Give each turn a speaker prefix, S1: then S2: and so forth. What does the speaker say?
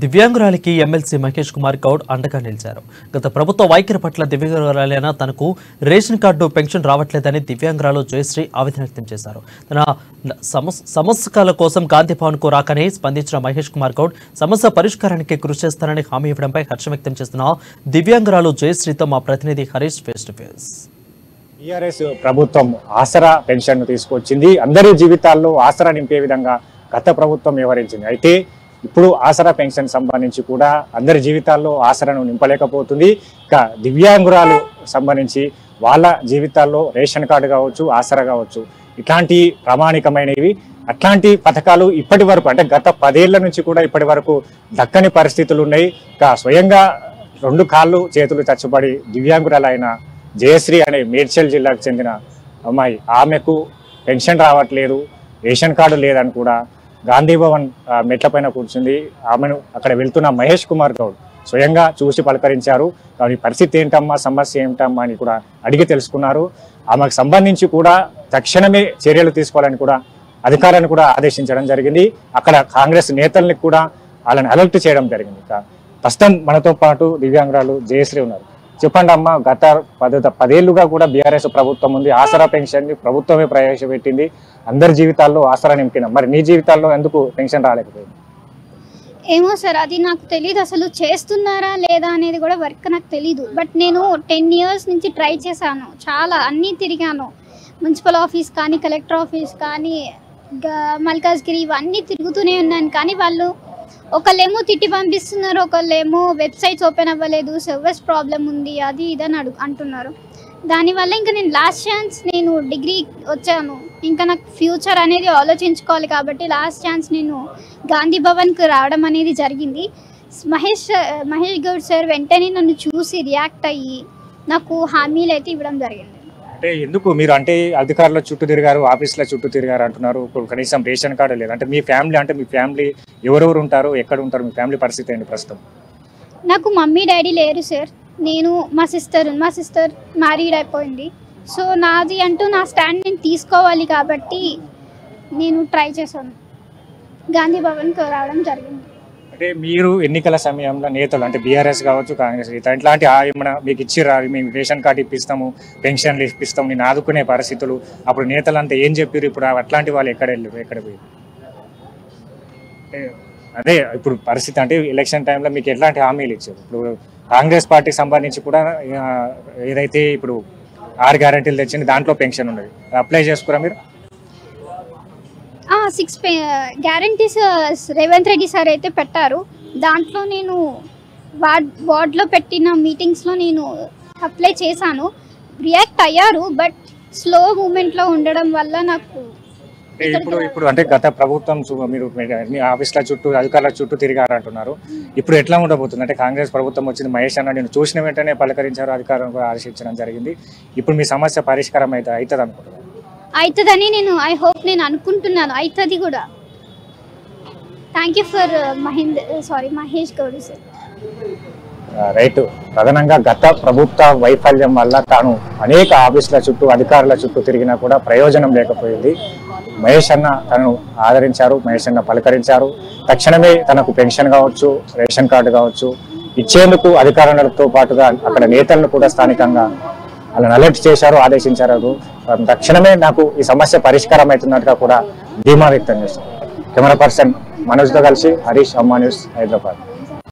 S1: దివ్యాంగురాలికి MLC Mahesh Kumar Goud అండగా నిలిచారు. గత ప్రభుత్వ వైఖరి పట్ల దివ్యాంగురాలైన తనకు రేషన్ కార్డు పెన్షన్ రావట్లేదని దివ్యాంగురాలు జయశ్రీ ఆవేదన వ్యక్తం చేశారు. తన సమస్యల కోసం గాంధీ భవన్ కు రాకనే స్పందించిన మహేష్ కుమార్ గౌడ్ సమస్య పరిష్కారానికి కృషి చేస్తానని హామీ ఇవ్వడంపై హర్షం వ్యక్తం చేస్తున్న దివ్యాంగురాలు జయశ్రీతో మా ప్రతినిధి Harish face to face.
S2: TRS ప్రభుత్వం ఆసరా పెన్షన్ తీసుకొచ్చింది. అందరి జీవితాల్లో ఆసరా నింపే విధంగా గత ప్రభుత్వం వ్యవహరించింది. అయితే ఇప్పుడు ఆసరా పెన్షన్ సంబంధించి కూడా అందరి జీవితాల్లో ఆసరాను నింపలేకపోతుంది. ఇక దివ్యాంగురాలు సంబంధించి వాళ్ళ జీవితాల్లో రేషన్ కార్డు కావచ్చు, ఆసరా కావచ్చు, ఇట్లాంటి ప్రామాణికమైనవి అట్లాంటి పథకాలు ఇప్పటి వరకు అంటే గత 10 ఏళ్ల నుంచి కూడా ఇప్పటి వరకు దక్కని పరిస్థితులు ఉన్నాయి. ఇక స్వయంగా 2 కాళ్ళు చేతులు చచ్చుబడి దివ్యాంగురాలైన జయశ్రీ అనే మేడ్చల్ జిల్లాకు చెందిన అమ్మాయి, ఆమెకు పెన్షన్ రావట్లేదు, రేషన్ కార్డు లేదని కూడా గాంధీ భవన్ మెట్లపైన కూర్చుంది. ఆమెను అక్కడ వెళ్తున్న మహేష్ కుమార్ గౌడ్ స్వయంగా చూసి పలకరించారు. కాబట్టి పరిస్థితి ఏంటమ్మా, సమస్య ఏమిటమ్మా అని కూడా అడిగి తెలుసుకున్నారు. ఆమెకు సంబంధించి కూడా తక్షణమే చర్యలు తీసుకోవాలని కూడా అధికారులను కూడా ఆదేశించడం జరిగింది. అక్కడ కాంగ్రెస్ నేతల్ని కూడా వాళ్ళని అలర్ట్ చేయడం జరిగింది. ప్రస్తుతం మనతో పాటు దివ్యాంగురాలు జయశ్రీ ఉన్నారు. చెప్పండి అమ్మ, గత 10 ఏళ్లుగా కూడా బీఆర్ఎస్ ప్రభుత్వం ఉంది. ఆసరా పెన్షన్ ని ప్రభుత్వమే ప్రవేశపెట్టింది. అందరి జీవితాల్లో ఆసరా నింపిన, మరి నీ జీవితాల్లో ఎందుకు పెన్షన్ రాలేకపోయింది?
S3: ఏమో సార్, అది నాకు తెలియదు. అసలు చేస్తున్నారా లేదా అనేది కూడా వర్క్ నాకు తెలీదు. బట్ నేను 10 ఇయర్స్ నుంచి ట్రై చేశాను, చాలా అన్నీ తిరిగాను. మున్సిపల్ ఆఫీస్ కానీ, కలెక్టర్ ఆఫీస్ కానీ, మల్కాజ్గిరి, ఇవన్నీ తిరుగుతూనే ఉన్నాను. కానీ వాళ్ళు ఒకళ్ళేమో తిట్టి పంపిస్తున్నారు, ఒకళ్ళేమో వెబ్సైట్స్ ఓపెన్ అవ్వలేదు, సర్వర్స్ ప్రాబ్లం ఉంది, అది ఇదని అంటున్నారు. దానివల్ల ఇంకా నేను లాస్ట్ ఛాన్స్, నేను డిగ్రీ వచ్చాను, ఇంకా నాకు ఫ్యూచర్ అనేది ఆలోచించుకోవాలి కాబట్టి లాస్ట్ ఛాన్స్ నేను గాంధీ భవన్కి రావడం అనేది జరిగింది. మహేష్ గౌడ్ సార్ వెంటనే నన్ను చూసి రియాక్ట్ అయ్యి నాకు హామీలు అయితే ఇవ్వడం జరిగింది.
S2: అంటే ఎందుకు మీరు అంటే అధికారుల చుట్టూ తిరిగారు, ఆఫీసుల చుట్టూ తిరిగారు అంటున్నారు, ఇప్పుడు కనీసం రేషన్ కార్డు లేదు అంటే మీ ఫ్యామిలీ ఎవరెవరు ఉంటారు, ఎక్కడ ఉంటారు, మీ ఫ్యామిలీ పరిస్థితి ఏంటి ప్రస్తుతం?
S3: నాకు మమ్మీ డాడీ లేరు సార్. నేను మా సిస్టర్ మ్యారీడ్ అయిపోయింది. సో నాది అంటూ నా స్టాండ్ నేను తీసుకోవాలి కాబట్టి నేను ట్రై చేశాను, గాంధీ భవన్కి రావడం జరిగింది.
S2: అంటే మీరు ఎన్నికల సమయంలో నేతలు అంటే బీఆర్ఎస్ కావచ్చు, కాంగ్రెస్ ఇట్లాంటి ఏమైనా మీకు ఇచ్చిరా, మేము రేషన్ కార్డు ఇప్పిస్తాము, పెన్షన్లు ఇప్పిస్తాము, నేను ఆదుకునే పరిస్థితులు అప్పుడు నేతలు అంతా ఏం చెప్పారు? ఇప్పుడు అట్లాంటి వాళ్ళు ఎక్కడ పోయి? అదే ఇప్పుడు పరిస్థితి అంటే ఎలక్షన్ టైంలో మీకు ఎట్లాంటి హామీలు ఇచ్చారు? ఇప్పుడు కాంగ్రెస్ పార్టీకి సంబంధించి కూడా ఏదైతే ఇప్పుడు 6 గ్యారెంటీలు తెచ్చింది, దాంట్లో పెన్షన్ ఉన్నది, అప్లై చేసుకురా మీరు?
S3: 6 గ్యారంటీస్ రేవంత్ రెడ్డి సార్ అయితే పెట్టారు. దాంట్లో నేను వార్డ్లో పెట్టిన మీటింగ్స్లో నేను అప్లై చేశాను. రియాక్ట్ అయ్యారు, బట్ స్లో మూమెంట్లో ఉండడం వల్ల నాకు
S2: ఇప్పుడు అంటే గత ప్రభుత్వం మీరు ఆఫీసుల చుట్టూ, అధికారుల చుట్టూ తిరిగారు అంటున్నారు. ఇప్పుడు ఎట్లా ఉండబోతుంది? అంటే కాంగ్రెస్ ప్రభుత్వం వచ్చింది, మహేష్ అన్న నేను చూసిన వెంటనే పలకరించారు, అధికారులను కూడా ఆదేశించడం జరిగింది. ఇప్పుడు మీ సమస్య పరిష్కారం అవుతుంది అనుకుంటున్నారు?
S3: అవుతుందని ఐ హోప్ నేను అనుకుంటున్నాను, అవుతుంది కూడా. Thank you for Mahesh Goud sir.
S2: Right. ప్రధానంగా గత ప్రభుత్వ వైఫల్యం వల్ల తాను అనేక ఆఫీసుల చుట్టూ, అధికారుల చుట్టూ తిరిగినా కూడా ప్రయోజనం లేకపోయింది. మహేష్ అన్న తనను ఆదరించారు, మహేష్ అన్న పలకరించారు. తక్షణమే తనకు పెన్షన్ కావచ్చు, రేషన్ కార్డు కావచ్చు ఇచ్చేందుకు అధికారులతో పాటుగా అక్కడ నేతలను కూడా స్థానికంగా వాళ్ళని అలర్ట్ చేశారు, ఆదేశించారు. తక్షణమే నాకు ఈ సమస్య పరిష్కారం అవుతున్నట్టుగా కూడా ధీమా వ్యక్తం చేశారు. కెమెరా పర్సన్ మనోజ్తో కలిసి హరీష్, అమ్మా న్యూస్, హైదరాబాద్.